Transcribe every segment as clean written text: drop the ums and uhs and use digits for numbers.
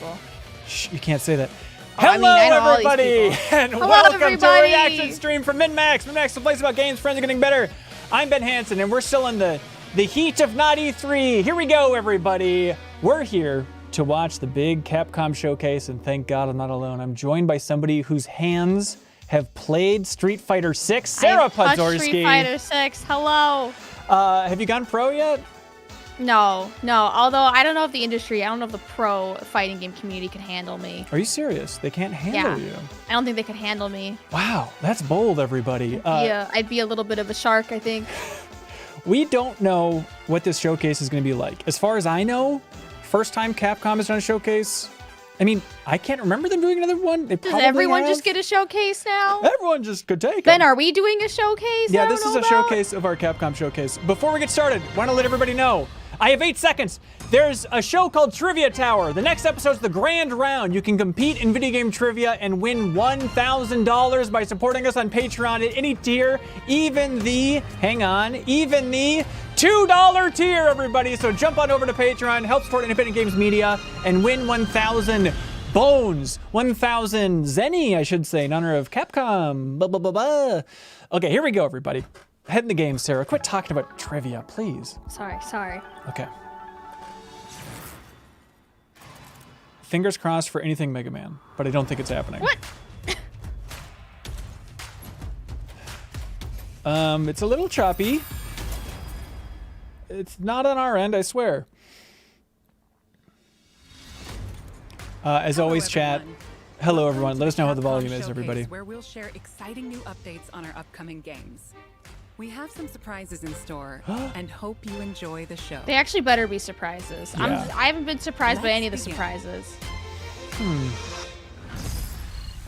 people. Shh, you can't say that. Oh, Hello, I know everybody, and Hello, welcome everybody. to a reaction stream from MinnMax. MinnMax, the place about games, friends are getting better. I'm Ben Hanson, and we're still in the heat of not E3. Here we go, everybody. We're here to watch the big Capcom showcase, and thank God I'm not alone. I'm joined by somebody whose hands have played Street Fighter 6, Sarah Podzorski. Street Fighter 6. Hello. Have you gone pro yet? No. Although I don't know if the pro fighting game community can handle me. Are you serious? They can't handle you? I don't think they could handle me. Wow, that's bold, everybody. Yeah, I'd be a little bit of a shark, I think. We don't know what this showcase is going to be like. As far as I know, first time Capcom has done a showcase. I mean, I can't remember them doing another one. Does everyone just get a showcase now? Everyone just could take it. Ben, are we doing a showcase? Yeah, this is a showcase of our Capcom showcase. Before we get started, want to let everybody know, I have 8 seconds. There's a show called Trivia Tower. The next episode's the Grand Round. You can compete in video game trivia and win $1,000 by supporting us on Patreon at any tier, even the $2 tier, everybody. So jump on over to Patreon, help support independent games media, and win 1,000 bones, 1,000 zenny, I should say, in honor of Capcom. Blah, blah, blah, blah. Okay, here we go, everybody. Head in the game, Sarah. Quit talking about trivia, please. Sorry. Okay. Fingers crossed for anything Mega Man, but I don't think it's happening. What? It's a little choppy. It's not on our end, I swear. As always, chat. Hello, everyone. Let us know how the volume is, everybody. Where we'll share exciting new updates on our upcoming games. We have some surprises in store and hope you enjoy the show. They actually better be surprises. Yeah. I haven't been surprised by any of the surprises.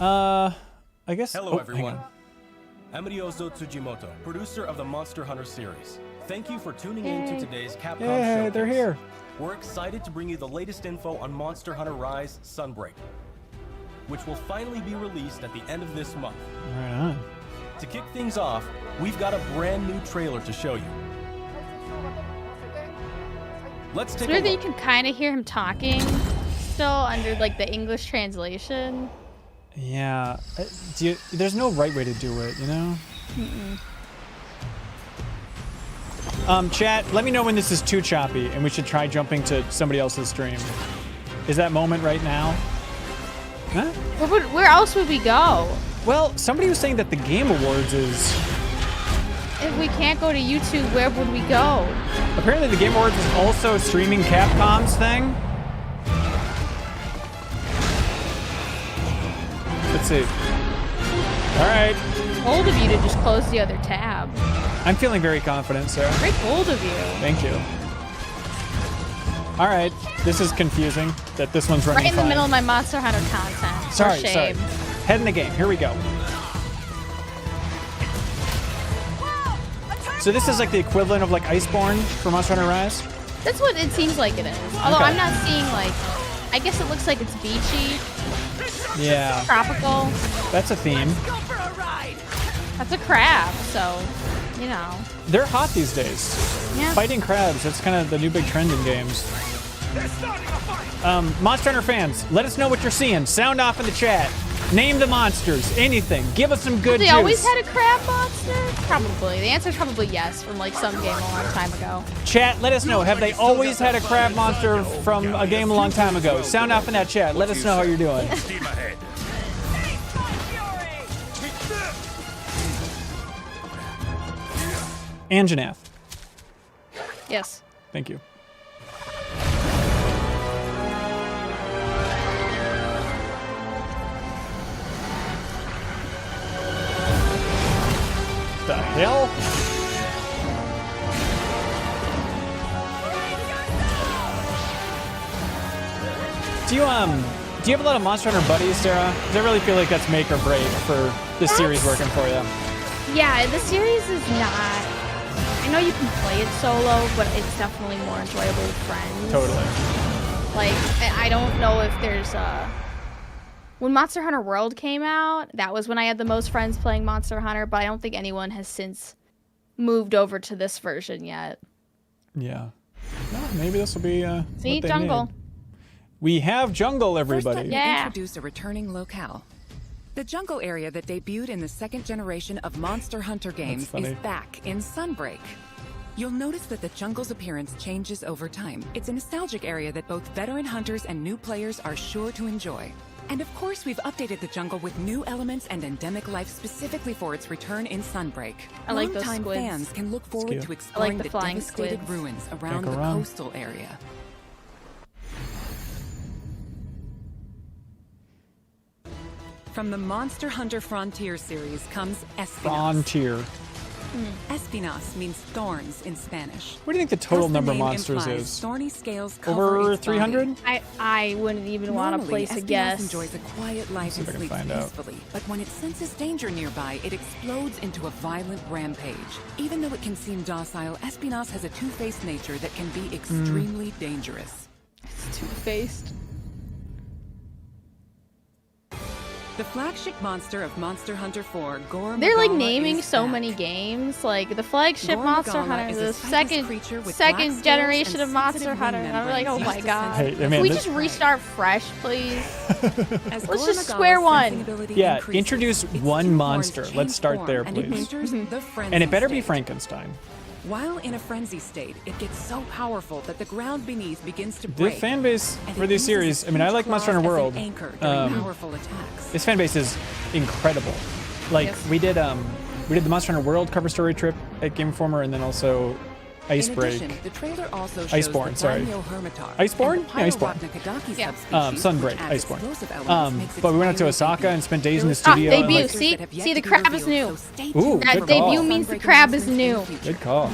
I guess. Hello, everyone. I'm Ryozo Tsujimoto, producer of the Monster Hunter series. Thank you for tuning in to today's Capcom showcase. They're here. We're excited to bring you the latest info on Monster Hunter Rise Sunbreak, which will finally be released at the end of this month. Right on. To kick things off, we've got a brand new trailer to show you. Let's take a look. It's weird that you can kind of hear him talking still under like the English translation. Yeah. There's no right way to do it, you know? Chat, let me know when this is too choppy and we should try jumping to somebody else's stream. Is that moment right now? Huh? Where else would we go? Well, somebody was saying that the Game Awards is... If we can't go to YouTube, where would we go? Apparently the Game Awards is also streaming Capcom's thing. Let's see. All right. Bold of you to just close the other tab. I'm feeling very confident, Sarah. Very bold of you. Thank you. All right. This is confusing that this one's running right in the fine. middle of my Monster Hunter content. Sorry. Shame. Head in the game. Here we go. So this is like the equivalent of like Iceborne for Monster Hunter Rise? That's what it seems like it is. Although Okay. I'm not seeing like, I guess it looks like it's beachy. Yeah. Tropical. That's a theme. That's a crab, so, you know. They're hot these days. Yeah. Fighting crabs, that's kind of the new big trend in games. Monster Hunter fans, let us know what you're seeing. Sound off in the chat. Name the monsters, anything. Give us some good Have they juice. always had a crab monster? Probably. The answer is probably yes from like some game a long time ago. Chat, let us know. Have they always had a crab monster from a game a long time ago? Sound off in that chat. Let us know how you're doing. Anjanath. Yes. Thank you. The hell? Do you have a lot of Monster Hunter buddies, Sarah? Does I really feel like that's make or break for this series working for you? Yeah, the series is not. I know you can play it solo, but it's definitely more enjoyable with friends. Totally. Like, I don't know if there's when Monster Hunter World came out, that was when I had the most friends playing Monster Hunter, but I don't think anyone has since moved over to this version yet. Yeah. Well, maybe this will be See, what they jungle. need. We have jungle, First, everybody. let me Yeah. introduce a returning locale. The jungle area that debuted in the second generation of Monster Hunter games is funny. back in Sunbreak. You'll notice that the jungle's appearance changes over time. It's a nostalgic area that both veteran hunters and new players are sure to enjoy. And of course, we've updated the jungle with new elements and endemic life specifically for its return in Sunbreak. I like those Longtime squids. fans can look forward cute. to exploring the the flying devastated squids. ruins around the around. coastal area. From the Monster Hunter Frontier series comes Espinas. Frontier. Espinas means thorns in Spanish. What do you think the total As the number of name monsters implies, is? Thorny scales cover Over its 300? body. I wouldn't even want to Normally, place a Espinas guess. enjoys a quiet life see and if I can sleeps find out. peacefully, but when it senses danger nearby, it explodes into a violent rampage. Even though it can seem docile, Espinas has a two-faced nature that can be extremely dangerous. It's two-faced. The flagship monster of Monster Hunter 4, Gore They're like Magala, naming is so back. many games, like the flagship Gore Monster Magala Hunter, is the a sightless creature with black second scales generation and of Monster sensitive Hunter. wing And I'm like, oh membranes my used to god. Hey, Can man, we this- just restart fresh, please? As Let's Gore just Magala's square one. sensing ability Yeah, increases, introduce its one two horns monster. change Let's start form, there, and it please. enters the frenzy And it better be state. Frankenstein. While in a frenzy state, it gets so powerful that the ground beneath begins to The break. fan base and for it these uses series, its I mean, I huge like Monster Hunter claws as World. an anchor during powerful attacks. This fan base is incredible. Like Yes. we did the Monster Hunter World cover story trip at Game Informer, and then also In Icebreak. addition, the trailer also shows Iceborne, the sorry. Daimyo Hermitar Iceborne? and the Yeah, Iceborne. Pyrorachnicodoki Yeah. subspecies, Sunbreak, which adds Iceborne. explosive elements, makes its But we went out to fiery Osaka debut. and spent days in There the is studio. and, debut. like, monsters that have yet See, the to be crab is revealed, new. so stay Ooh, tuned good for debut more means the Sunbreak crab is announcements in the new. future. Good call.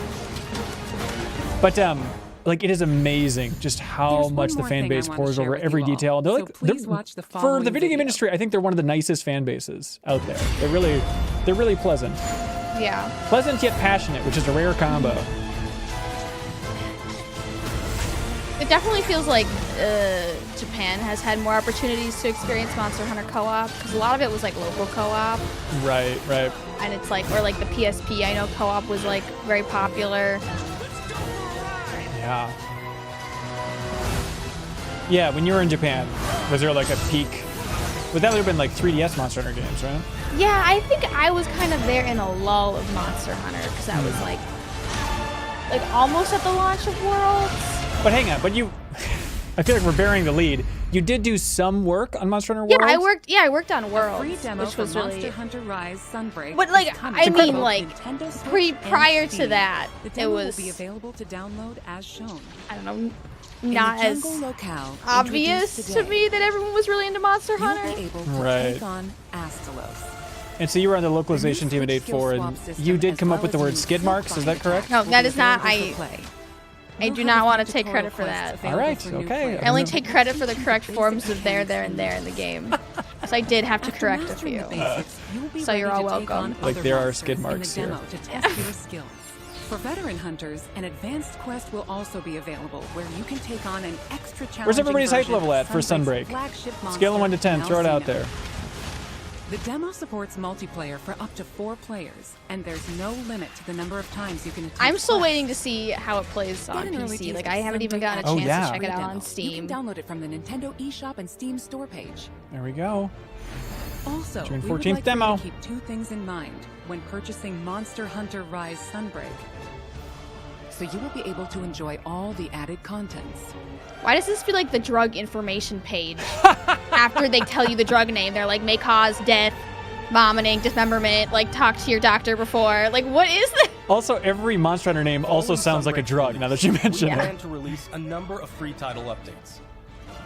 But like it is amazing just how There's one much the more fan thing I base want to pours share over with every you all, detail. They're so like please watch the for the following video game video. industry, I think they're one of the nicest fan bases out there. They're really pleasant. Yeah. Pleasant yet passionate, which is a rare combo. It definitely feels like Japan has had more opportunities to experience Monster Hunter co-op, because a lot of it was like local co-op, Right. and it's like, or like the PSP, I know co-op was like very popular. Yeah. Yeah, when you were in Japan, was there like a peak? But that would have been like 3DS Monster Hunter games, right? Yeah, I think I was kind of there in a lull of Monster Hunter, because I was like almost at the launch of Worlds. But hang on, but you, I feel like we're bearing the lead. You did do some work on Monster Hunter Yeah, World? I worked on A Worlds, free demo which was for really. Monster Hunter Rise Sunbreak. But, like, is coming I to mean, both like, Nintendo Switch and prior to Steam. that, The it demo was- will be available to download as shown. I don't know, In not the as jungle locale obvious introduced to today, me that everyone was really into Monster You'll Hunter. be able to Right. take on Astalos. And so you were on the localization team at Switch skill 8.4, and swap system, you did as come up well with the as a word new skid marks, is that correct? No, will that be is not- available I- for play. I We'll do have not a want to few take credit tutorial for that. quests All available right, for new okay. players. I only know. take credit for the correct Basic forms of there, mechanics and there in the game. So I did have to After correct a mastering few. the basics, you'll be So you're ready all to take welcome. on Like, other there are monsters skid in the marks here. demo to test your skills. For veteran hunters, an advanced quest will also be available where you can take on an extra challenging Where's everybody's hype version level of at for Sunbreak's Sunbreak? flagship Scale of 1 to 10, monster, throw it out Alcina. there. The demo supports multiplayer for up to 4 players, and there's no limit to the number of times you can attempt I'm still quests. waiting to see how it plays on Get an early PC. taste Like of I haven't even Sunbreak gotten a at Oh, chance yeah. to check it out Demo. on You Steam. can download it from the Nintendo eShop and Steam store page. There we go. Also, June we would 14th like for you demo. to keep 2 things in mind when purchasing Monster Hunter Rise Sunbreak. So you will be able to enjoy all the added contents. Why does this feel like the drug information page? After they tell you the drug name, they're like, may cause death, vomiting, dismemberment, like talk to your doctor before. Like, what is this? Also, every Monster Hunter name also Following sounds like a Sunbreak drug, now that you release, mention we it. plan to release a number of free title updates.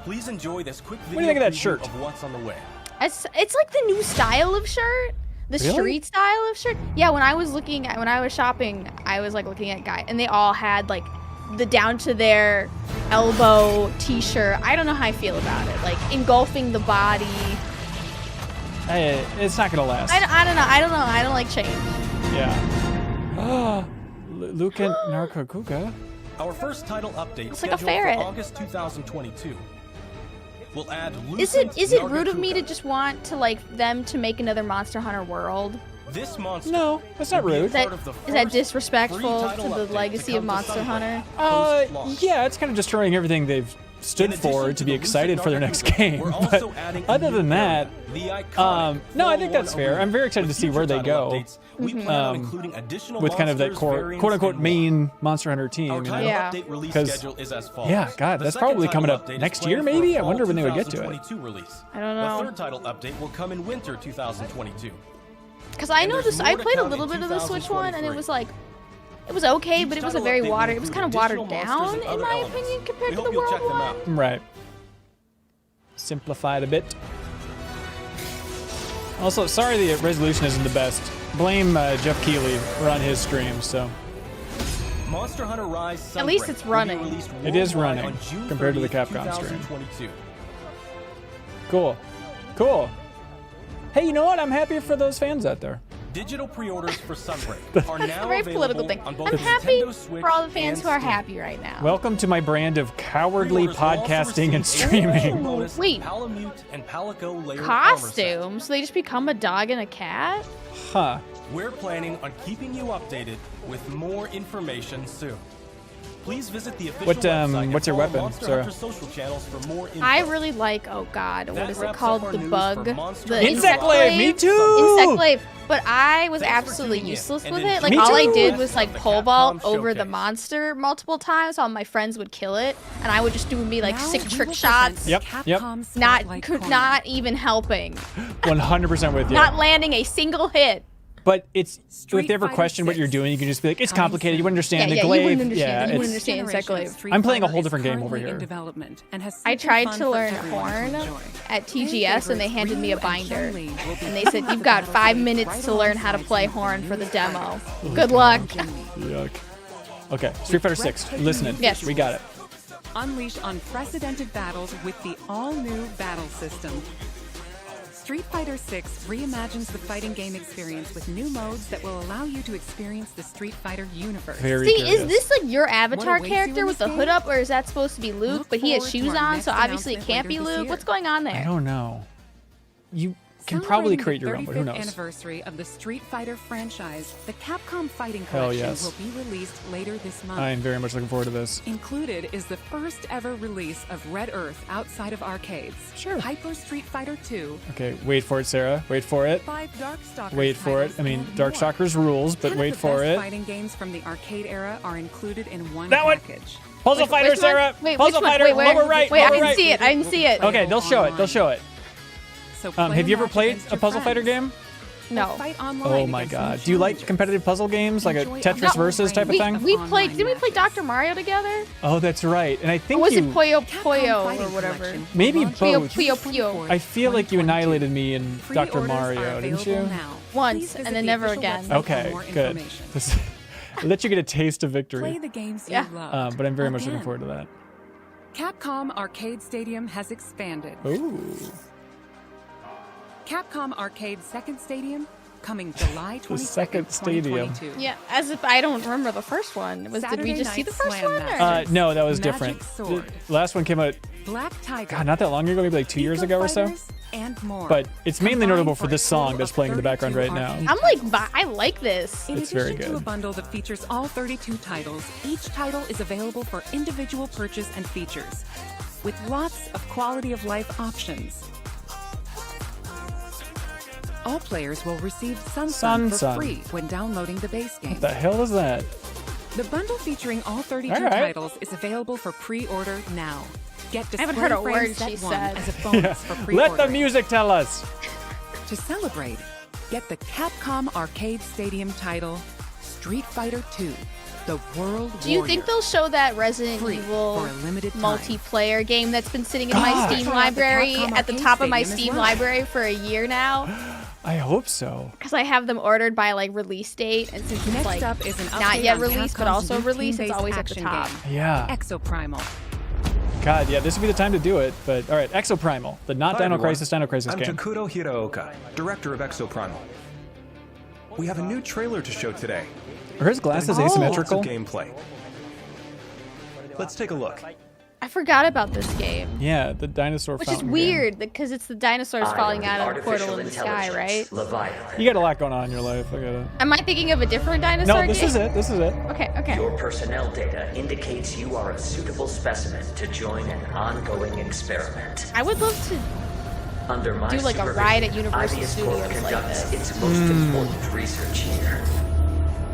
Please enjoy this quick video do you think of that preview shirt? of what's on the way. It's like the new style of shirt. The Really? street style of shirt. Yeah, when I was shopping, I was like looking at guys, and they all had like the down to their elbow t-shirt. I don't know how I feel about it. Like engulfing the body. Hey, it's not gonna last. I don't know. I don't like change. Yeah. Lucan Narcocuga. Our first title update It's like a scheduled ferret. for August 2022. We'll add Is it Lucent rude of me to Nargacuga. just want to like them to make another Monster Hunter World? This monster No, that's not will be a rude. Is that, part of the is that first disrespectful free to title the update legacy to of come to Monster Sunbreak Hunter? post-launch. Yeah, it's kind of destroying everything they've stood for to be excited for their next game. But other than that, no, I think that's fair. I'm very excited to see where they go with kind of that core, quote-unquote, main Monster Hunter team. You know? Yeah. Because, yeah, God, that's probably coming up next year, maybe? I wonder when they would get to it. I don't know. The third title update will come in winter 2022. Because I know this, I played a little bit of the Switch one, and it was like, it was okay, but it was a very watered, it was kind of watered down, in my opinion, compared to the World one. Right. Simplified a bit. Also, sorry the resolution isn't the best. Blame Jeff Keighley. We're on his stream, so. Monster Hunter Rise Sunbreak At least it's running. It is running compared to the Capcom stream. Cool. Cool. Hey, you know what? I'm happy for those fans out there. Digital pre-orders for Sunbreak are That's now a very available political thing. on both I'm happy Nintendo Switch for all the fans and who are Steam. happy right now. Welcome to my brand of cowardly Pre-orders will also podcasting and receive streaming. bonus Wait. Palamute and Palico layered armor sets. Costumes? So they just become a dog and a cat? Huh. We're planning on keeping you updated with more information soon. Please visit the official website and what's your follow weapon, Monster Sarah? Hunter social channels for more info. I really like, oh god, what is it called? The bug? The Insectglaive, me too! Insectglaive. But I was Thanks for absolutely tuning in, useless and with it. Like, Me all I too! did was, like, The pole vault Capcom over the Showcase. monster multiple times. All my friends would kill it, and I would just do me, like, Now sick we trick will shots. present Yep, yep. Capcom Spotlight Corner. Not even helping. 100% with you. Not landing a single hit. But it's, Street if they ever Fighter question what 6. you're doing, you can just be like, it's Coming complicated. You soon. wouldn't understand Yeah, the you glaive. wouldn't understand. Yeah, You it's, wouldn't understand Insectglaive. Street I'm playing a Fighter whole is different game over currently in here. development and has I something tried fun to for learn everyone to Horn enjoy. at Fan TGS, and they favorites handed me a Ryu and binder. Chun-Li will be And they said, battling you've got the 5 battlefield minutes right to learn how to alongside play some Horn for the new demo. fighters. Good luck. Yuck. Okay, Street Fighter 6. Listening. Yes. We got it. Unleash unprecedented battles with the all-new battle system. Street Fighter 6 reimagines the fighting game experience with new modes that will allow you to experience the Street Fighter universe. Very See, curious. is this like your avatar awaits you character in with this the game? hood up, or is that supposed to be Luke? Look But he has forward to shoes our on, next so obviously it announcement can't be later this Luke. year. What's going on I there? don't know. You can probably Celebrating create the your own, but who 35th knows? anniversary of the Street Fighter franchise, the Capcom Fighting Hell Collection yes. will be released later this month. I am very much looking forward to this. Included is the first ever release of Red Earth outside of arcades. Sure. Hyper Street Fighter 2, Okay, wait for it, Sarah. Wait for it. 5 Darkstalkers Wait for it. titles, I mean, and Darkstalkers more. rules, but 10 wait of the for best it. fighting games from the arcade era are included in one That one! package. Puzzle Fighter, Which one? Sarah! Wait, Puzzle which one? Fighter, Wait, where? lower right, Wait, I lower didn't right. see it. I didn't see it. Okay, they'll show it. They'll show it. So play Have you a ever match played against a your puzzle fighter friends. game? No. Fight online Oh my against god. new Do you like challengers. competitive puzzle games, like a Enjoy Tetris online Versus type of We, thing? we Online played. Didn't we play matches. Dr. Mario together? Oh, that's right. And I think Or was you... it Puyo Capcom Puyo Fighting or whatever? Collection Maybe will launch Puyo both. Puyo Puyo. I feel like you 2022. annihilated me in Dr. Pre-orders Mario, are didn't available you? now. Once, Please and visit then the never official again. website for Okay, more good. information. I'll let you get a taste of Play victory. the games Yeah. you love. But I'm very much looking again. forward to that. Capcom Arcade Stadium has expanded. Ooh. Capcom Arcade Second Stadium coming July 22nd, second stadium. 2022. Yeah, as if I don't remember the first one. Did we Saturday just see Night the first Slam one? Match. Or? No, that was Magic different. Sword. The last one came out, Black Tiger. God, not that long ago, maybe like 2 years Eco ago or so. Fighters, and more. But it's mainly Combined notable for a this total song that's of playing in the background 32 right now. arcade I'm like, I like this. In It's very addition to a good. bundle that features all 32 titles, each title is available for individual purchase and features, with lots of quality of life options. All players will receive Sun for free when downloading the base game. What the hell is that? The bundle featuring all 32 All right. titles is available for pre-order now. Get I haven't Display heard a Frame word Set she 1 said. as a bonus for pre-order. Let the music tell us. To celebrate, get the Capcom Arcade Stadium title, Street Fighter 2, The World Do you Warrior. think they'll show that Resident Free Evil for a limited time. multiplayer game that's been sitting in my God. Steam Try out the library Capcom at the Arcade top of my Stadium as Steam well. library for a year now? I hope so. Because I have them ordered by like release date, and since it's Next like up is an not update yet on released but Capcom's also new released, it's team-based always at the action top. game, Yeah. Exoprimal. God, yeah, this would be the time to do it. But all right, Exoprimal, the not Hi, Dino everyone. Crisis I'm game. Takuto Hiraoka, director of Exoprimal. We have a new trailer to show today. Are his glasses Lots of asymmetrical? gameplay. Let's take a look. I forgot about this game. Yeah, the dinosaur Which is fountain weird because it's the dinosaurs falling out of the portal in the sky, right? Game. You got a lot going on in your life. I got it. Am I thinking of a different dinosaur No, this game? is it. This is it. Okay, okay. Your personnel data indicates you are a suitable specimen to join an ongoing experiment. I would love to Under my do like a supervision, ride at Universal Ibius Corp Studios like conducts this. its most important research here.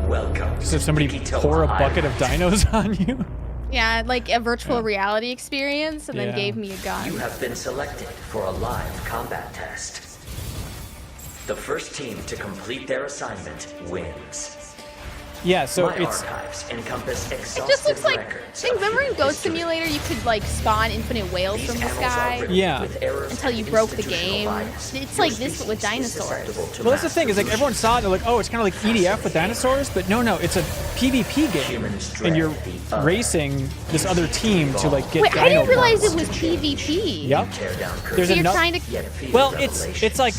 Welcome. So somebody to Kikitoa pour a bucket of Island. dinos on you. Yeah, like a virtual reality experience, and Yeah. then gave me a You gun. have been selected for a live combat test. The first team to complete their assignment wins. Yeah, so My it's archives encompass It exhaustive just looks like. records Think, of remember in human Ghost history. Simulator, you could like spawn infinite whales These from the annals are sky riddled Yeah. with errors until and you broke the institutional game. bias. It's Your like this, but with species is dinosaurs. susceptible to well, that's the mass thing. Is like everyone delusion. saw it. They're like, oh, it's kind of like EDF with dinosaurs, but no, it's a PvP game, Humans and you're dread the other. racing this other team to like get. Wait, I didn't dino realize points. it was PvP. Yep. Tear down There's So you're enough. trying to. yet fear Well, revelations. it's like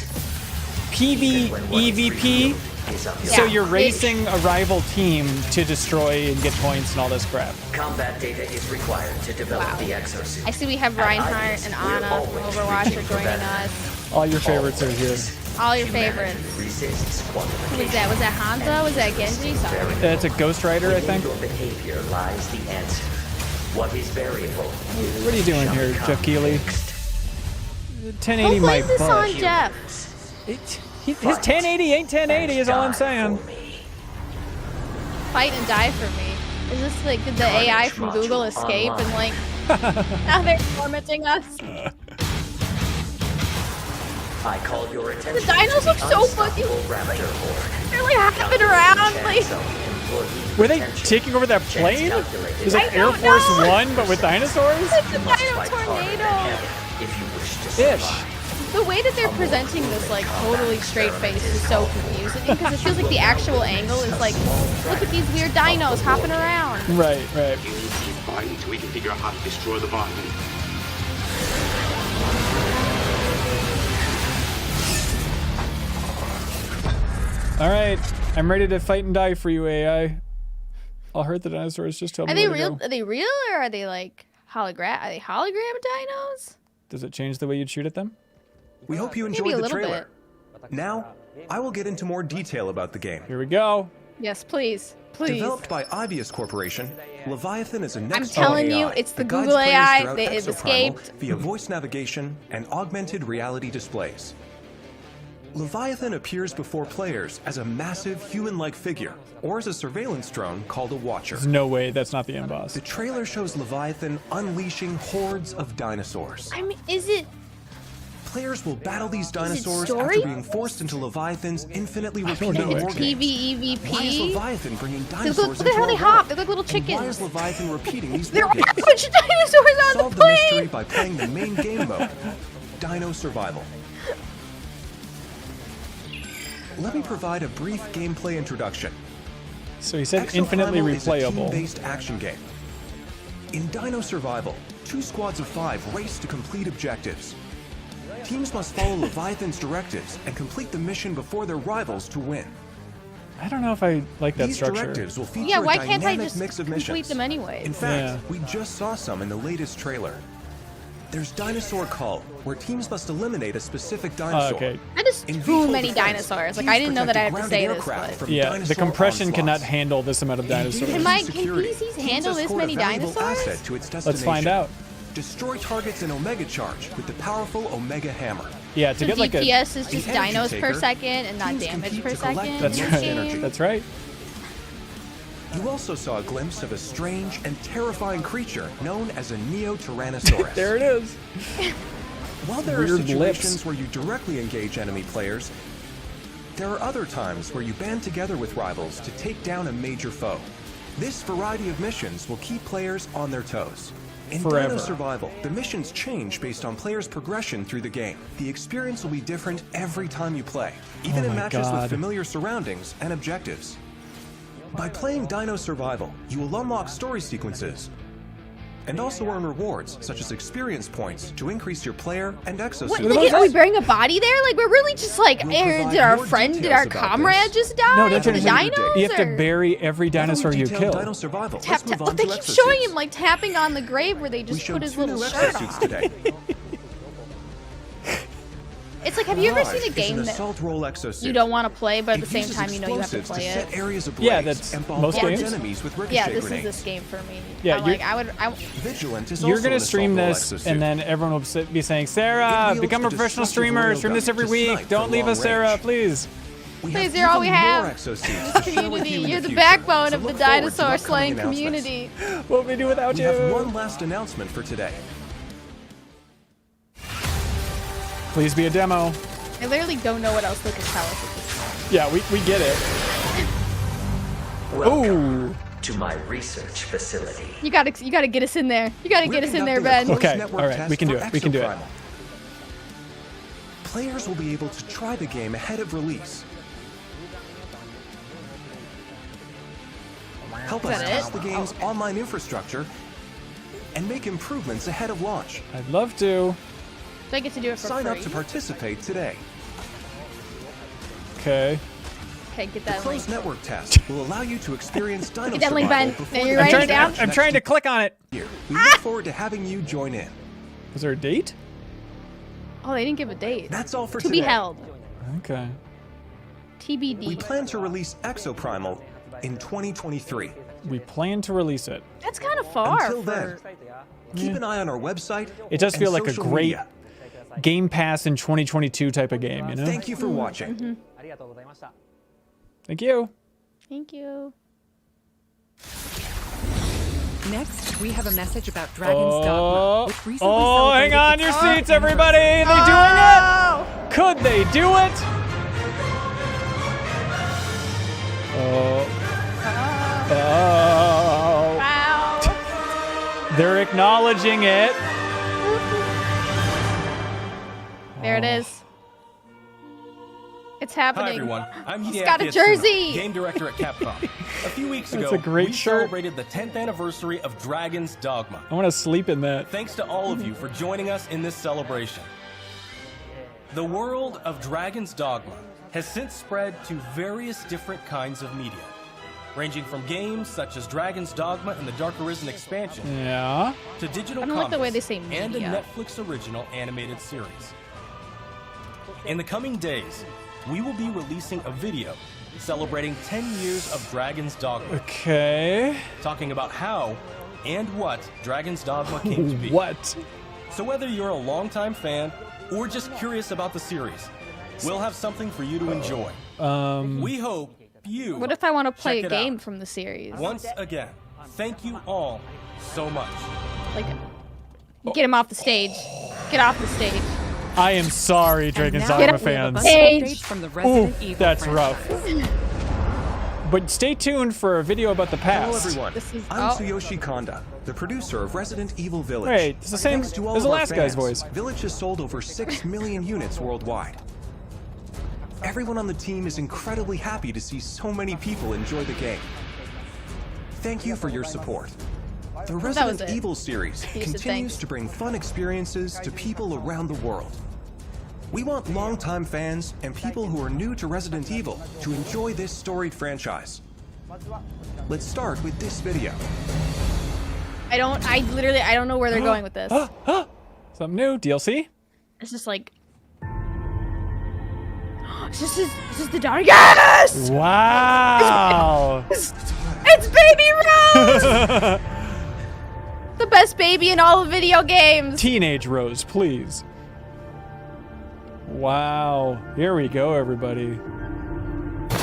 PV Even when what is EVP. revealed is of your So Yeah. you're racing a rival team to destroy and get points and all this crap. Combat data is required to develop Wow. the exosuit. I see we have At Reinhardt Ibius, and we're Anna always from Overwatch reaching are for joining better. us. All your favorites are here. All your Humanity favorites. resists Who was quantification. that? Was that Hanzo? Was that Genji? Sorry. That's a Ghost Rider, I think. In your behavior lies the answer. What is variable? What are you doing here, Jeff Keighley? 1080 Who my blames this butt. on Jeff? His 1080 ain't 1080 is all I'm saying. Fight and die for me. Is this like did the AI from Google escape and like now they're tormenting us? I call your attention. dinos to look so unstoppable fucking- raptor horde. They're like hopping around like. Checks on employee Were they retention. taking over that Checks plane? calculated. It was like I Air don't Force know. One, but with dinosaurs? It's a You must dino fight harder than tornado. ever if you wish to Ish. survive. The way that they're presenting this like totally straight face is so confusing because it feels like the actual angle is like, look at these weird dinos hopping around. Right, right. You need to keep fighting until we can figure out how to destroy the bottom. All right, I'm ready to fight and die for you, AI. I'll hurt the dinosaurs. Just tell me Are they where to real? go. Are they real or are they like hologram? Are they hologram dinos? Does it change the way you'd shoot at them? We hope you Maybe enjoyed a the little trailer. Now, I will get into more detail about the game. Here we go. Yes, please, please. Developed by Ibius Corporation, Leviathan is a I'm next telling AI you, it's the that guides Google players AI. throughout It Exoprimal escaped. via voice navigation and augmented reality displays. Leviathan appears before players as a massive human-like figure, or as a surveillance drone called a Watcher. There's no way that's not the end boss. The trailer shows Leviathan unleashing hordes of dinosaurs. I mean, is it? Players will battle these dinosaurs story? after being forced into Leviathan's infinitely don't repeating know, war It's games. PvEVP. Why is Leviathan bringing Look, dinosaurs look into at how our they world? hop. They're like little And why is chickens. Leviathan repeating these There war are a games? bunch of dinosaurs on Solve the the mystery plane. by playing the main game mode, Dino Survival. Let me provide a brief gameplay introduction. So he said infinitely Exoprimal is a replayable. team-based action game. In Dino Survival, 2 squads of 5 race to complete objectives. Teams must follow Leviathan's directives and complete the mission before their rivals to win. I don't know if I like that These structure. directives will feature Yeah, why a can't I dynamic just mix of complete missions. them anyways? In fact, Yeah. we just saw some in the latest trailer. There's Dinosaur Cull, where teams must eliminate a specific dinosaur. Okay. That is In too vehicle many defense, dinosaurs. Like teams I didn't know that I had protect to say grounded this, aircraft but from Yeah, the dinosaur compression onslaughts. cannot handle this amount of In dinosaurs. vehicle Can security, PCs teams handle this escort many a valuable dinosaurs? asset to its Let's destination. find out. Destroy targets in Omega Charge with the powerful Omega Hammer. Yeah, to so get like a. DPS is just The energy dinos per taker, second and not teams damage compete per to collect second. That's in right. this energy. game. That's right. You also saw a glimpse of a strange and terrifying creature known as a Neo-Tyrannosaurus. There it is. While there are Weird situations lips. where you directly engage enemy players, there are other times where you band together with rivals to take down a major foe. This variety of missions will keep players on their toes. In Forever. Dino Survival, the missions change based on players' progression through the game. The experience will be different every time you play, even Oh in my matches God. with familiar surroundings and objectives. By playing Dino Survival, you will unlock story sequences and also earn rewards such as experience points to increase your player and What, exosuit. like, are we burying a body there? Like, we're really just like, We'll did provide our more friend, did details our about comrade this. just die? No, don't The you understand? dinos? You have to or- bury every dinosaur you Detailed kill. Dino survival. Tap, Let's tap. move on They to keep exosuits. showing him like tapping on the grave where they We just showed put his 2 little new shirt exosuits on. today. It's like, have you ever Mirage seen a is game an that assault role exosuit. you don't want to play, but at the It same uses time you know you have to explosives play set it? areas ablaze Yeah, that's and most bombard games. enemies with ricochet Yeah, this is grenades. this game for me. Yeah, I'm you're- like, I Vigilant is You're also gonna an stream assault role this, exosuit. and then everyone will be saying, It Sarah, wields become a a professional destructive streamer. Stream this railgun every to week. snipe Don't from leave long us, Sarah, range. please. We Please, have you're all we even have. more exosuits to share with community. you in You're the the future. backbone So of the look forward to dinosaur upcoming slaying announcements. community. What would we do without We you? have one last announcement for today. Please be a demo. I literally don't know what else they could tell us at this point. Yeah, we get it. Welcome Ooh. to my research facility. You gotta get us in there. You gotta We're get us in there, conducting a Ben. closed Okay, network all right, test we can do for it, we can do it. Exoprimal. Players will be able to try the game ahead of release. Help Is us that test it? the game's online infrastructure and make improvements ahead of launch. I'd love to. So I get to do it for Sign free. up to participate today. Okay. Okay, get The that link. closed network test will allow you to experience dino Get that link, survival Ben. before Are the you game writing it down? launch I'm next trying to click on it. year. We look forward to having you join in. Was there a date? Oh, they didn't give a date. That's all for To today. be held. Okay. TBD. We plan to release Exoprimal in 2023. We plan to release it. That's kind of far. Until for... then, keep an eye on our website. It does and feel like a social great media. Game Pass in 2022 type of game, you know? Thank you for watching. Thank you. Thank you. Next, we have a message about Dragon's Dogma, which recently Oh, hang celebrated on its your 10th seats, everybody. They anniversary. doing it? Could they do it? Oh. Oh. Wow. They're acknowledging it. There it is. It's happening. Hi everyone, I'm He's got a Hideki jersey. Asuna, game director at Capcom. A few weeks That's ago, a great we shirt. celebrated the 10th anniversary of Dragon's Dogma. I want to sleep in that. Thanks to all of you for joining us in this celebration. The world of Dragon's Dogma has since spread to various different kinds of media, ranging from games such as Dragon's Dogma and the Dark Arisen expansion Yeah. to digital I don't like the way they comics say and a media. Netflix original animated series. In the coming days, we will be releasing a video celebrating 10 years of Dragon's Dogma, Okay. talking about how and what Dragon's Dogma came to be. What? So whether you're a longtime fan or just curious about the series, we'll have something for you to enjoy. We hope you What if I want to play check a it out. game from the series? Once again, thank you all so much. Like, get him off the stage. Get off the stage. I am sorry, And Dragon's now Dogma we have a fans. bunch of Stage. updates from the Ooh, Resident Evil that's franchise. rough. But stay tuned for a video about the Hello past. everyone, This is- I'm oh. Tsuyoshi Kanda, the producer of Resident Evil Village. Wait, it's the same Thanks to all as the of our last guy's fans, voice. Village has sold over 6 million units worldwide. Everyone on the team is incredibly happy to see so many people enjoy the game. Thank you for your support. The Resident it. Evil series He said continues thanks. to bring fun experiences to people around the world. We want longtime fans and people who are new to Resident Evil to enjoy this storied franchise. Let's start with this video. I don't know where they're going with this. Something new. DLC? It's just like, is this the daughter? Yes! Wow. It's Baby Rose! The best baby in all of video games. Teenage Rose, please. Wow. Here we go, everybody.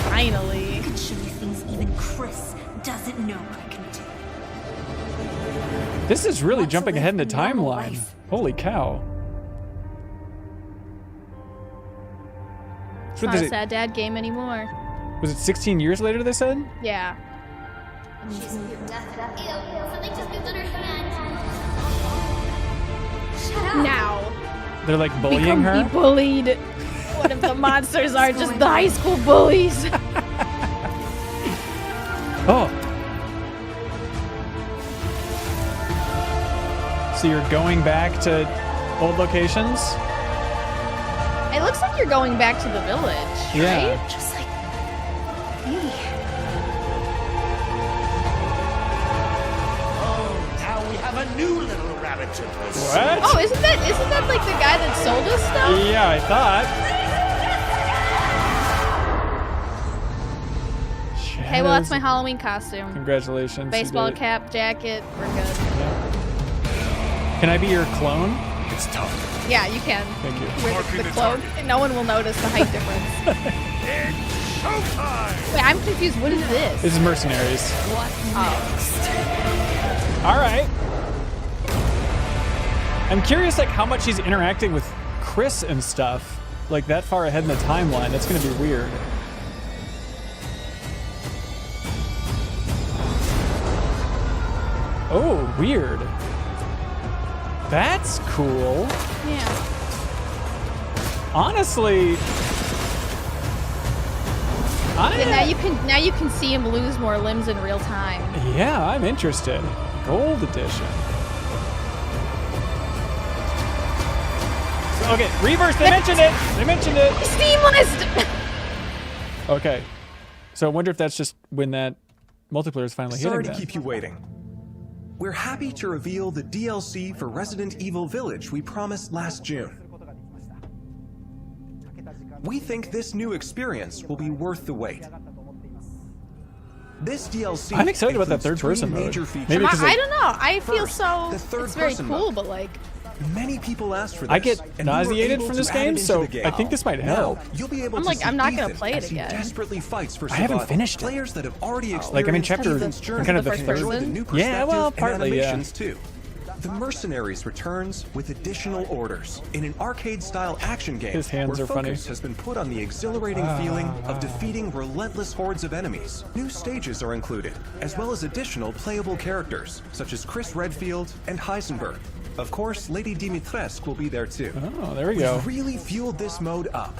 Finally. Can show you things even Chris doesn't know I can do. This is really Want to jumping live ahead in the a normal timeline. life. Holy cow. It's What not is a it? sad dad game anymore. Was it 16 years later, they said? Yeah. Now. They're like bullying Become her? be bullied. What if the monsters are just the high school bullies? Oh. So you're going back to old locations? It looks like you're going back to the village, Yeah. right? Just like me. Now we have a new little rabbit to pursue. What? Oh, isn't that like the guy that sold us stuff? Yeah, I thought. Okay, well that's my Halloween costume. Congratulations. you Baseball did it. cap, jacket, we're good. Can I be your clone? It's time. Yeah, you can. Thank you. Wear Marking the the cloak, target. and no one will notice the height difference. It's showtime! Wait, I'm confused. What is this? This is Mercenaries. What next? All right. I'm curious, like, how much he's interacting with Chris and stuff, like that far ahead in the timeline. That's gonna be weird. Oh, weird. That's cool. Yeah. Honestly, Now you can see him lose more limbs in real time. yeah, I'm interested. Gold edition. Okay, reverse. They mentioned it. They mentioned it. Steam list. Okay, so I wonder if that's just when that multiplayer is finally Sorry hitting to that. keep you waiting. We're happy to reveal the DLC for Resident Evil Village we promised last June. We think this new experience will be worth the wait. This DLC I'm excited about that includes third-person three mode. major features. Maybe because I don't know. I feel First, so. the third It's very person cool, mode. but like. Many people asked for this. I get and we were nauseated able from to this add it game, into so the game. I think this might help. Now, you'll be able I'm to like, see I'm not gonna Ethan play it as he again. desperately fights for I haven't survival. finished it. Players that have already experienced Like, I'm in chapter- Ethan's journey kind of the can first enjoy the person? new Yeah, well, perspective partly, and yeah. animations too. The Mercenaries returns with additional orders in an arcade-style action game His hands where are funny. focus has been put on the exhilarating feeling of defeating relentless hordes of enemies. New stages are included, as well as additional playable characters, such as Chris Redfield and Heisenberg. Of course, Lady Dimitrescu will be there too. Oh, there we go. We've really fueled this mode up.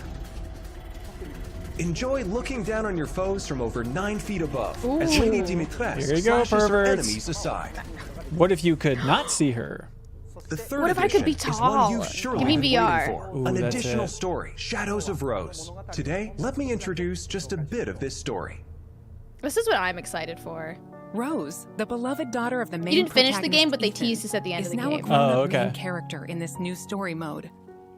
Enjoy looking down on your foes from over 9 feet above as Lady Dimitrescu Here you go, slashes her perverts. enemies aside. What if you could not see her? The third What if I could be edition is tall? one you've surely Give me been VR. waiting for. Ooh, An that's additional it. story, Shadows of Rose. Today, let me introduce just a bit of this story. This is what I'm excited for. Rose, the beloved daughter of the main didn't finish the game, protagonist but they Ethan, teased us at the end is of the now game. a grown-up Oh, okay. main character in this new story mode.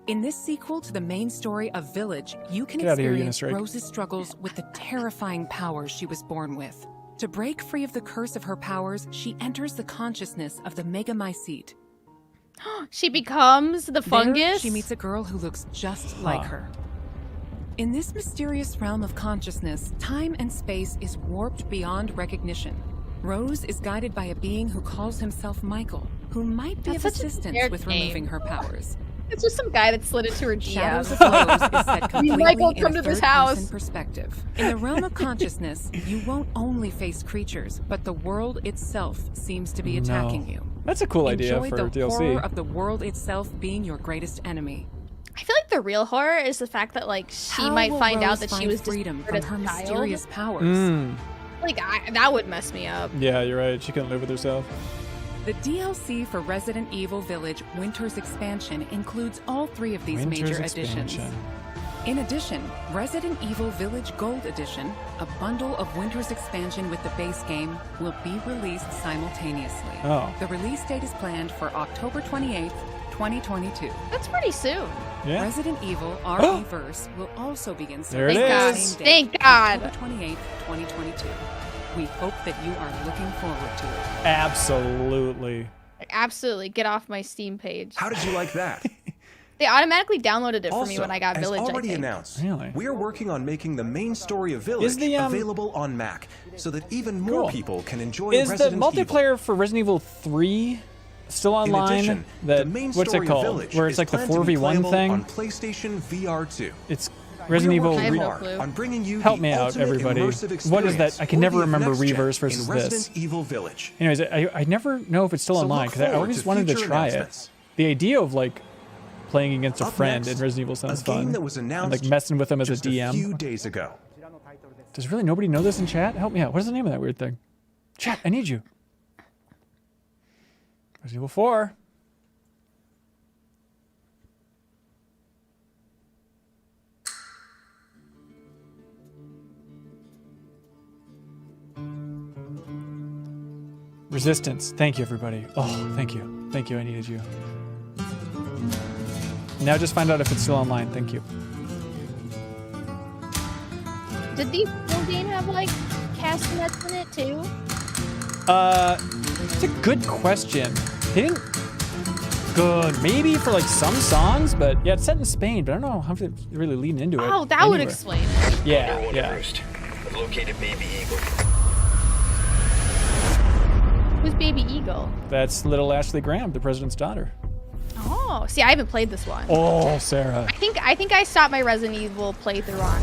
In this sequel to the main story of Village, you can Get outta here, experience Unistrike. Rose's struggles with the terrifying powers she was born with. To break free of the curse of her powers, she enters the consciousness of the Megamycete. She becomes the There, fungus. she meets a girl who looks just like her. In this mysterious realm of consciousness, time and space is warped beyond recognition. Rose is guided by a being who calls himself Michael, who might be That's of such a assistance weird with name. removing her powers. It's just some guy that slid into her Shadows of DM. Rose is set completely Michael, in come a to this third-person house. perspective. In the realm of consciousness, you won't only face creatures, but the world itself seems to be attacking you. That's a cool idea Enjoy for the DLC. horror of the world itself being your greatest enemy. I feel like the real horror is the fact that like she How might will find out Rose that she find was freedom discovered from as her a child? mysterious powers. Mm. Like that would mess me up. Yeah, you're right. She couldn't live with herself. The DLC for Resident Evil Village Winter's Expansion includes all 3 of these Winter's major additions. expansion. In addition, Resident Evil Village Gold Edition, a bundle of Winter's Expansion with the base game, will be released simultaneously. Oh. The release date is planned for October 28th, 2022. That's pretty soon. Yeah. Resident Evil RE-verse will also begin There it service on the is. same date, Thank God. October 28th, 2022. We hope that you are looking forward to it. Absolutely. Absolutely. Get off my Steam page. How did you like that? They automatically downloaded it for me Also, when I got as Village, already I think. announced, Really? we are working on making the main story of Village Is the, available on Mac, so that even more Cool. people can enjoy Is Resident the Evil. multiplayer for Resident Evil 3 still In online? addition, That the main what's story it of called? Village Where it's is like the planned to be 4v1 playable thing? on PlayStation VR 2. It's Resident We are Evil. working I have no hard clue. on bringing you Help the me out, ultimate everybody. immersive What is that? experience I can never worthy of remember next gen Reverse versus in this. Resident Evil Village. Anyways, I never know if it's still So online look because I forward always to wanted to future try it. announcements. The idea of like playing against a Up friend next, in Resident Evil sounds a game fun. that was And, announced like messing with them as a just a DM. few days ago. Does really nobody know this in chat? Help me out. What is the name of that weird thing? Chat, I need you. Resident Evil 4. Resistance. Thank you, everybody. Oh, thank you. Thank you. I needed you. Now just find out if it's still online. Thank you. Did the full game have like castanets in it too? It's a good question. They didn't. Good, maybe for like some songs, but yeah, it's set in Spain. But I don't know how to really lean into it. Oh, that would explain it. Yeah, yeah. I've located Baby Eagle. Who's Baby Eagle? That's little Ashley Graham, the president's daughter. Oh, see, I haven't played this one. Oh, Sarah. I think I stopped my Resident Evil playthrough on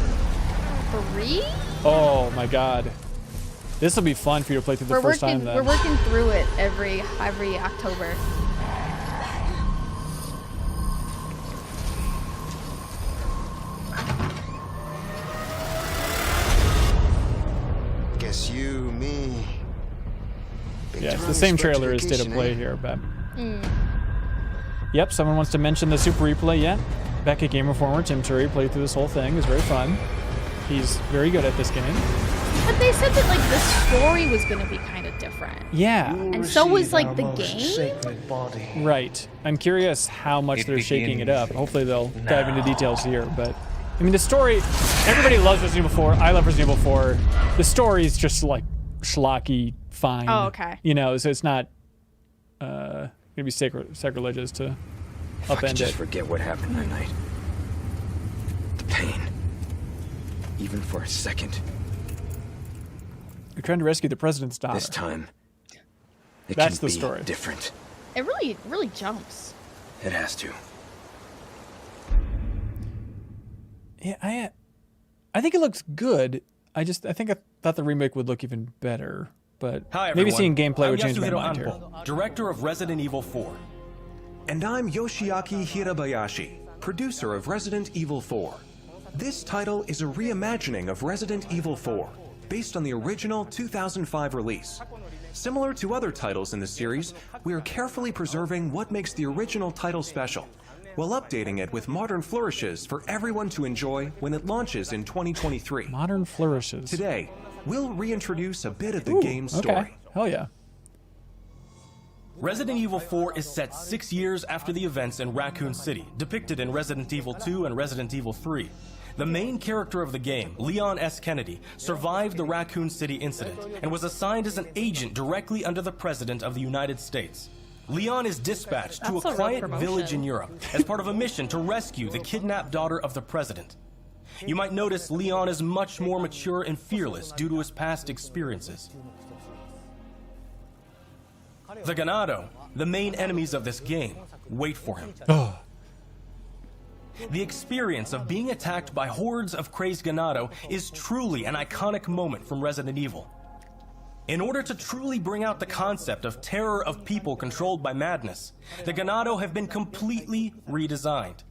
3. Oh my God. This will be fun for you to play through the first time. Then We're working through it every October. Guess you, me. Yeah, it's the same trailer as State of Play here, but. Yep, someone wants to mention the Super Replay yet. Back at Game Informer, Tim Turry played through this whole thing. It was very fun. He's very good at this game. But they said that like the story was going to be kind of different. Yeah. And so was like the game. Right. I'm curious how much they're shaking it up. Hopefully they'll dive into details here, but I mean the story, everybody loves Resident Evil 4. I love Resident Evil 4. The story is just like schlocky fine. Oh, okay. You know, so it's not gonna be sacrilegious to upend it. Just forget what happened that night. The pain. Even for a second. You're trying to rescue the president's daughter. This time, that's the story. Different. It really jumps. It has to. Yeah, I think it looks good. I thought the remake would look even better, but Hi, maybe everyone. seeing gameplay would I'm change my Yasuhiro mind here. Anpo, director of Resident Evil 4. And I'm Yoshiaki Hirabayashi, producer of Resident Evil 4. This title is a reimagining of Resident Evil 4, based on the original 2005 release. Similar to other titles in the series, we are carefully preserving what makes the original title special, while updating it with modern flourishes for everyone to enjoy when it launches in 2023. Modern flourishes. Today, we'll reintroduce a bit of the game's story. Okay. Hell yeah. Resident Evil 4 is set 6 years after the events in Raccoon City, depicted in Resident Evil 2 and Resident Evil 3. The main character of the game, Leon S. Kennedy, survived the Raccoon City incident and was assigned as an agent directly under the President of the United States. Leon is dispatched to a quiet village in Europe as part of a mission to rescue the kidnapped daughter of the President. You might notice Leon is much more mature and fearless due to his past experiences. The Ganado, the main enemies of this game, wait for him. The experience of being attacked by hordes of crazed Ganado is truly an iconic moment from Resident Evil. In order to truly bring out the concept of terror of people controlled by madness, the Ganado have been completely redesigned.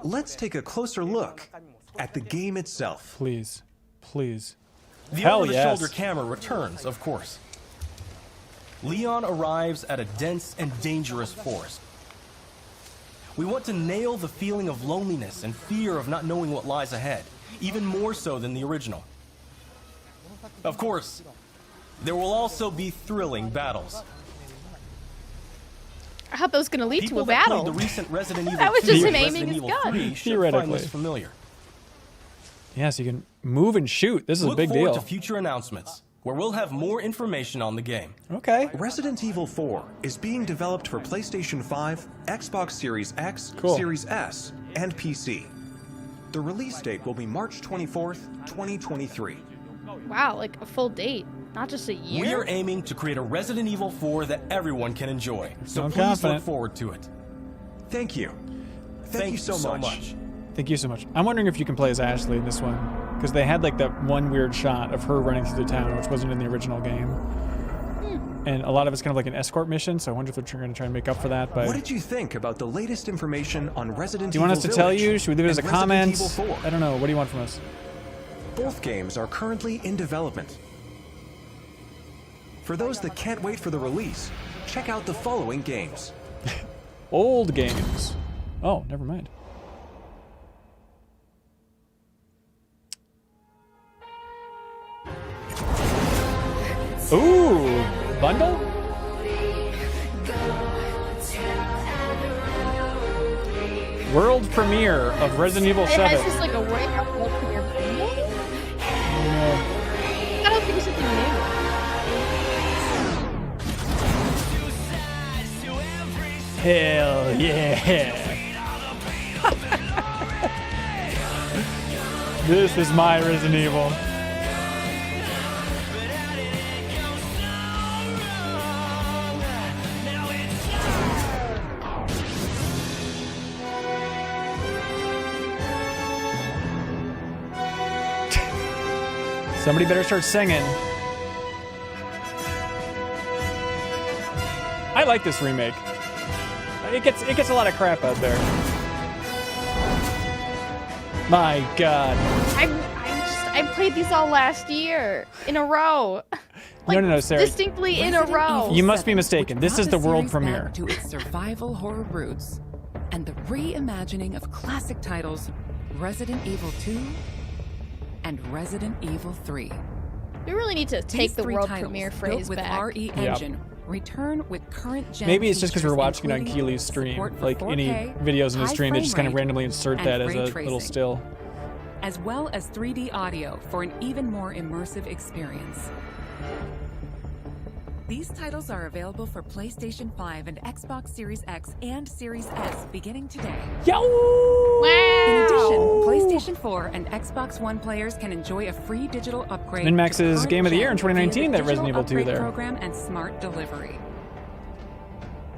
Let's take a closer look at the game itself. Please. Please. The Hell over-the-shoulder yes. camera returns, of course. Leon arrives at a dense and dangerous forest. We want to nail the feeling of loneliness and fear of not knowing what lies ahead, even more so than the original. Of course, there will also be thrilling battles. I thought that was going to lead People to a that battle. played the recent Resident Evil That was 2 just and him Resident aiming his Evil gun. 3 should Theoretically. find this familiar. Yeah, so you can move and shoot. This is a big Look forward deal. to future announcements, where we'll have more information on the game. Okay. Resident Evil 4 is being developed for PlayStation 5, Xbox Series X, Cool. Series S, and PC. The release date will be March 24th, 2023. Wow, like a full date, not just a year. We are aiming to create a Resident Evil 4 that everyone can enjoy, so I'm please confident. look forward to it. Thank you. Thank you so much. Thank you so much. I'm wondering if you can play as Ashley in this one, because they had like that one weird shot of her running through the town, which wasn't in the original game. And a lot of it's kind of like an escort mission, so I wonder if they're going to try and make up for that. But What did you think about the latest information on Resident do you Evil want us to tell Village you? Should we leave it as a and Resident comment? Evil 4? I don't know. What do you want from us? Both games are currently in development. For those that can't wait for the release, check out the following games. Old games. Oh, never mind. Ooh, bundle? World premiere of Resident Evil 7. It's just like a world premiere bundle? Yeah. I don't think it's something new. Hell yeah. This is my Resident Evil. Somebody better start singing. I like this remake. It gets a lot of crap out there. My God. I played these all last year in a row. Like, no, Sarah. Distinctly in a row. You must be mistaken. This is the world premiere. To its survival horror roots and the reimagining of classic titles Resident Evil 2 and Resident Evil 3. We really need to take the world premiere phrase with back. RE Engine. Return with current gen. Maybe it's just because we're watching it on Keely's stream. Like any videos in his stream, they just kind of randomly insert that as a little still. As well as 3D audio for an even more immersive experience. These titles are available for PlayStation 5 and Xbox Series X and Series S beginning today. Yo! Wow! In addition, PlayStation 4 and Xbox One players can enjoy a free digital upgrade. MinnMax's Game of the Year in 2019, that Resident Evil 2 there. Program and smart delivery.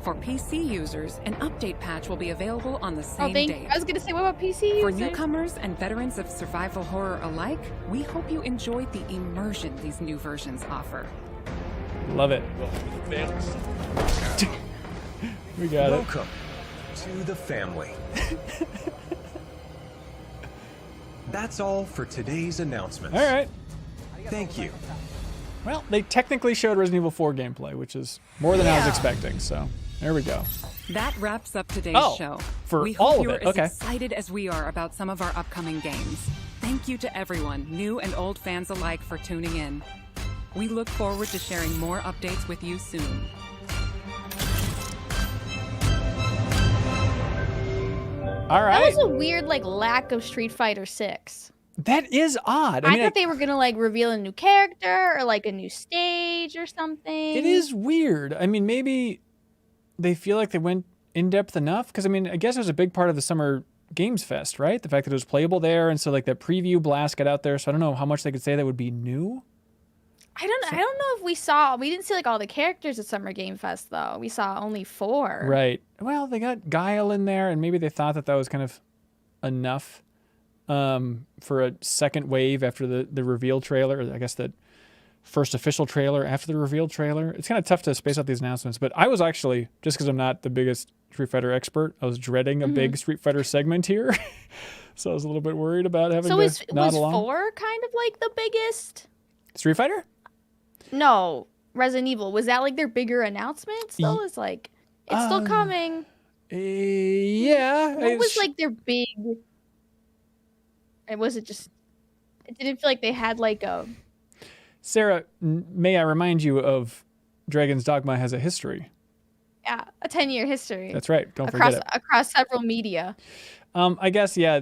For PC users, an update patch will be available on the same day. I was going to say, what about PC users? For newcomers and veterans of survival horror alike, we hope you enjoyed the immersion these new versions offer. Love it. We got Welcome to the family. That's all for today's announcements. All right. Thank you. Well, they technically showed Resident Evil 4 gameplay, which is more than I was expecting, so there we go. That wraps up today's show. For we all hope of you're it, as okay. excited as we are about some of our upcoming games. Thank you to everyone, new and old fans alike, for tuning in. We look forward to sharing more updates with you soon. All right. That was a weird, lack of Street Fighter 6. That is odd. I thought they were gonna reveal a new character or a new stage or something. It is weird. I mean, maybe they feel like they went in depth enough because I guess it was a big part of the Summer Games Fest, right? The fact that it was playable there, and so that preview blast got out there. So I don't know how much they could say that would be new. I don't know if we didn't see all the characters at Summer Game Fest though. We saw only 4. Right. Well, they got Guile in there, and maybe they thought that was kind of enough for a second wave after the reveal trailer. Or I guess the first official trailer after the reveal trailer. It's kind of tough to space out these announcements, but I was actually, just because I'm not the biggest Street Fighter expert, I was dreading a big Street Fighter segment here. So I was a little bit worried about having to nod along. Was 4 kind of the biggest? Street Fighter? No, Resident Evil. Was that their bigger announcement still? It's it's still coming. Yeah. What was their big... And was it just... It didn't feel like they had a... Sarah, may I remind you of Dragon's Dogma has a history. Yeah, a 10-year history. That's right. Don't forget it. Across several media. I guess, yeah,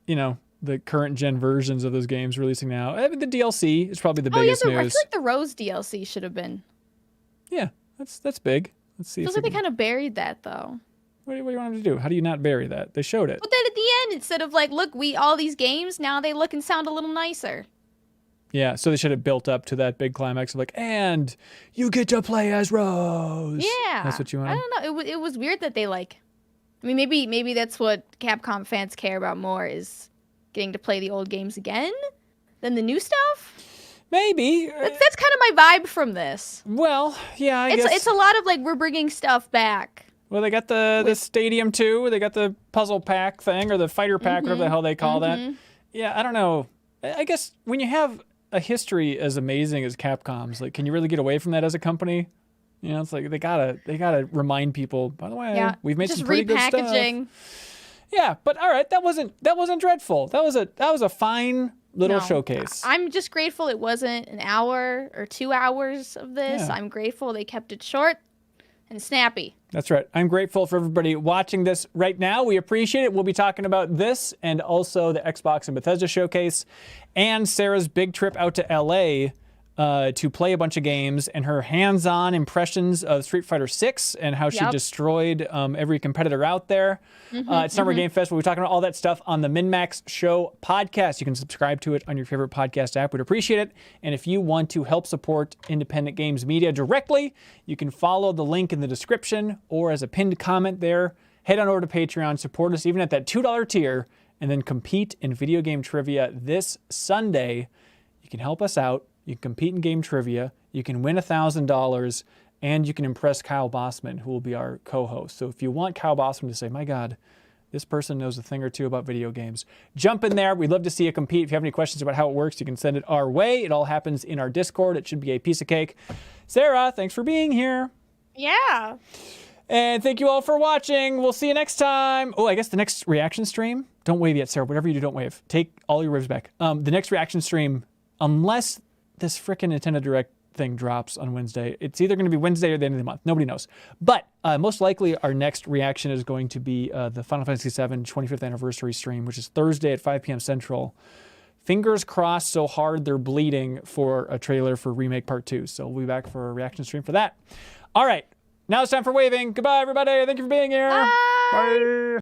the current gen versions of those games releasing now. The DLC is probably the biggest news. I feel like the Rose DLC should have been. Yeah, that's big. Let's see. Feels like they kind of buried that though. What do you want them to do? How do you not bury that? They showed it. But then at the end, instead of look, all these games now they look and sound a little nicer. Yeah, so they should have built up to that big climax of and you get to play as Rose. Yeah, that's what you want. I don't know. It was weird that they maybe that's what Capcom fans care about more is getting to play the old games again than the new stuff. Maybe that's kind of my vibe from this. Well, yeah, I guess it's a lot of we're bringing stuff back. Well, they got the Stadium 2, they got the puzzle pack thing or the fighter pack, whatever the hell they call that. Yeah, I don't know. I guess when you have a history as amazing as Capcom's, can you really get away from that as a company? It's they gotta remind people. By the way, we've made some pretty good stuff. Repackaging. Yeah, but all right, that wasn't dreadful. That was a fine little No. showcase. I'm just grateful it wasn't an hour or 2 hours of this. Yeah. I'm grateful they kept it short and snappy. That's right. I'm grateful for everybody watching this right now. We appreciate it. We'll be talking about this and also the Xbox and Bethesda showcase and Sarah's big trip out to LA to play a bunch of games and her hands-on impressions of Street Fighter 6 and how she destroyed every competitor out there. At Summer Game Fest, we'll be talking about all that stuff on the MinnMax Show podcast. You can subscribe to it on your favorite podcast app. We'd appreciate it. And if you want to help support independent games media directly, you can follow the link in the description or as a pinned comment there. Head on over to Patreon, support us even at that $2 tier, and then compete in video game trivia this Sunday. You can help us out. You can compete in game trivia, you can win $1,000, and you can impress Kyle Bossman, who will be our co-host. So if you want Kyle Bossman to say, my God, this person knows a thing or two about video games, jump in there. We'd love to see you compete. If you have any questions about how it works, you can send it our way. It all happens in our Discord. It should be a piece of cake. Sarah, thanks for being here. Yeah. And thank you all for watching. We'll see you next time. Oh, I guess the next reaction stream, don't wave yet, Sarah. Whatever you do, don't wave. Take all your waves back. The next reaction stream, unless this frickin' Nintendo Direct thing drops on Wednesday. It's either going to be Wednesday or the end of the month. Nobody knows. But most likely our next reaction is going to be the Final Fantasy VII 25th anniversary stream, which is Thursday at 5 p.m. Central. Fingers crossed so hard they're bleeding for a trailer for Remake Part 2. So we'll be back for a reaction stream for that. All right. Now it's time for waving. Goodbye, everybody. Thank you for being here. Bye. Bye.